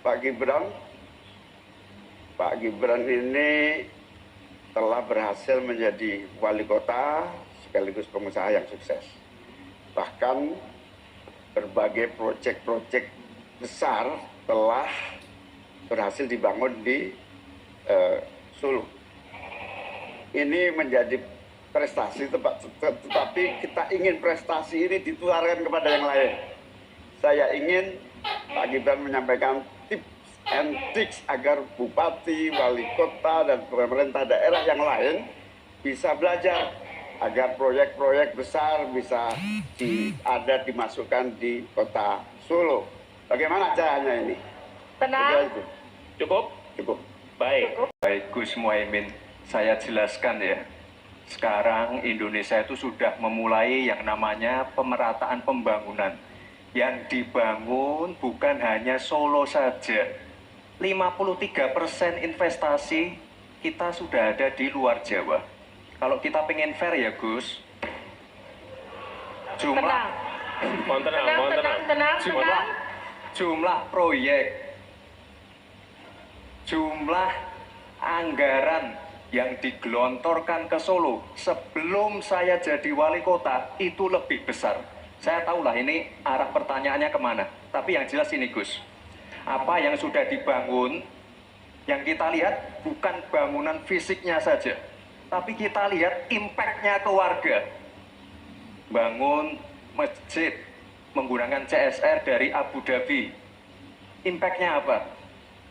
Pak Gibran. Pak Gibran ini telah berhasil menjadi wali kota sekaligus pengusaha yang sukses. Bahkan berbagai proyek-proyek besar telah berhasil dibangun di Solo. Ini menjadi prestasi, tetapi kita ingin prestasi ini ditularkan kepada yang lain. Saya ingin Pak Gibran menyampaikan tips and tricks agar bupati, wali kota, dan pemerintah daerah yang lain bisa belajar agar proyek-proyek besar bisa dimasukkan di kota Solo. Bagaimana caranya ini? Tenang. Cukup? Cukup. Baik. Baik, Gus Muhaimin. Saya jelaskan ya. Sekarang Indonesia itu sudah memulai yang namanya pemerataan pembangunan. Yang dibangun bukan hanya Solo saja. 53% investasi kita sudah ada di luar Jawa. Kalau kita pengen fair ya Gus, jumlah proyek, jumlah anggaran yang digelontorkan ke Solo sebelum saya jadi wali kota itu lebih besar. Saya tahulah ini arah pertanyaannya kemana, tapi yang jelas ini Gus, apa yang sudah dibangun, yang kita lihat bukan bangunan fisiknya saja, tapi kita lihat impact-nya ke warga. Bangun masjid menggunakan CSR dari Abu Dhabi, impact-nya apa?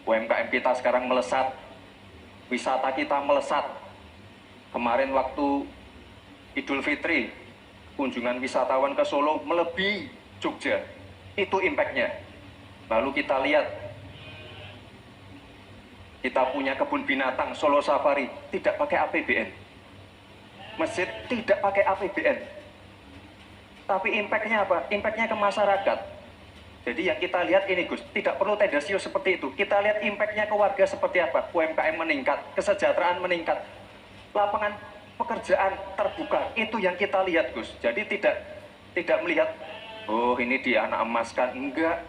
UMKM kita sekarang melesat, wisata kita melesat. Kemarin waktu Idul Fitri, kunjungan wisatawan ke Solo melebihi Jogja, itu impact-nya. Lalu kita lihat, kita punya kebun binatang Solo Safari, tidak pakai APBN. Masjid tidak pakai APBN. Tapi impact-nya apa? Impact-nya ke masyarakat. Jadi yang kita lihat ini Gus, tidak perlu tendensius seperti itu. Kita lihat impact-nya ke warga seperti apa. UMKM meningkat, kesejahteraan meningkat, lapangan pekerjaan terbuka. Itu yang kita lihat Gus. Jadi tidak melihat, oh ini dia anak emas kan. Enggak.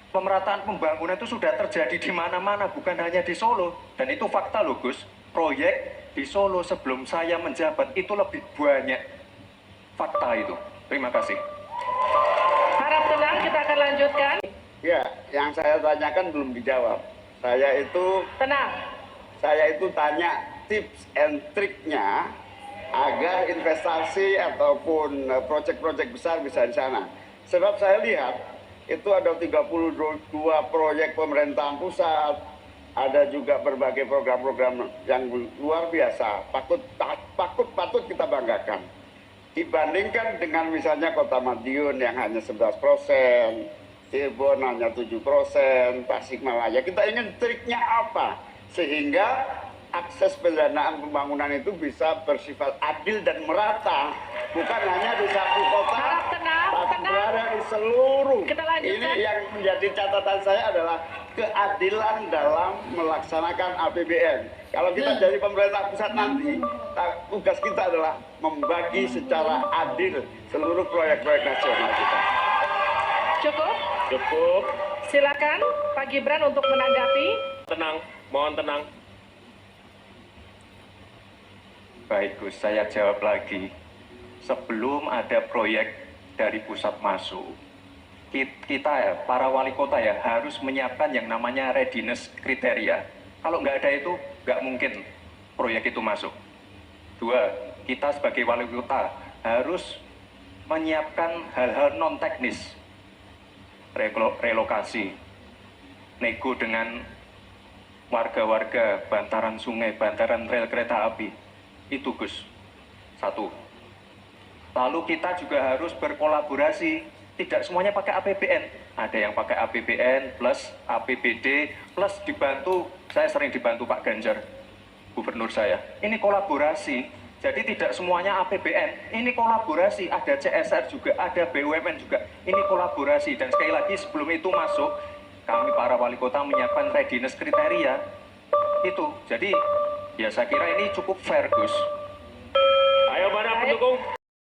Pemerataan pembangunan itu sudah terjadi di mana-mana, bukan hanya di Solo. Dan itu fakta loh Gus. Proyek di Solo sebelum saya menjabat itu lebih banyak. Fakta itu. Terima kasih. Harap tenang, kita akan lanjutkan. Ya, yang saya tanyakan belum dijawab. Saya itu tanya tips and triknya agar investasi ataupun proyek-proyek besar bisa di sana. Sebab saya lihat itu ada 32 proyek pemerintahan pusat, ada juga berbagai program-program yang luar biasa, patut kita banggakan. Dibandingkan dengan misalnya Kota Madiun yang hanya 11%, Cirebon hanya 7%, Tasikmalaya. Kita ingin triknya apa? Sehingga akses pendanaan pembangunan itu bisa bersifat adil dan merata. Bukan hanya di satu kota, tapi berada di seluruh. Ini yang menjadi catatan saya adalah keadilan dalam melaksanakan APBN. Kalau kita jadi pemerintah pusat nanti, tugas kita adalah membagi secara adil seluruh proyek-proyek nasional kita. Cukup? Cukup. Silakan Pak Gibran untuk menanggapi. Tenang, mohon tenang. Baik Gus, saya jawab lagi. Sebelum ada proyek dari pusat masuk, kita ya, para wali kota ya, harus menyiapkan yang namanya readiness kriteria. Kalau nggak ada itu, nggak mungkin proyek itu masuk. Dua, kita sebagai wali kota harus menyiapkan hal-hal non-teknis. Relokasi, nego dengan warga-warga, bantaran sungai, bantaran rel kereta api. Itu Gus, satu. Lalu kita juga harus berkolaborasi, tidak semuanya pakai APBN. Ada yang pakai APBN plus APBD plus dibantu, saya sering dibantu Pak Ganjar, gubernur saya. Ini kolaborasi, jadi tidak semuanya APBN. Ini kolaborasi, ada CSR juga, ada BUMN juga. Ini kolaborasi, dan sekali lagi sebelum itu masuk, kami para wali kota menyiapkan readiness kriteria. Itu, jadi ya saya kira ini cukup fair Gus. Ayo mana pendukung?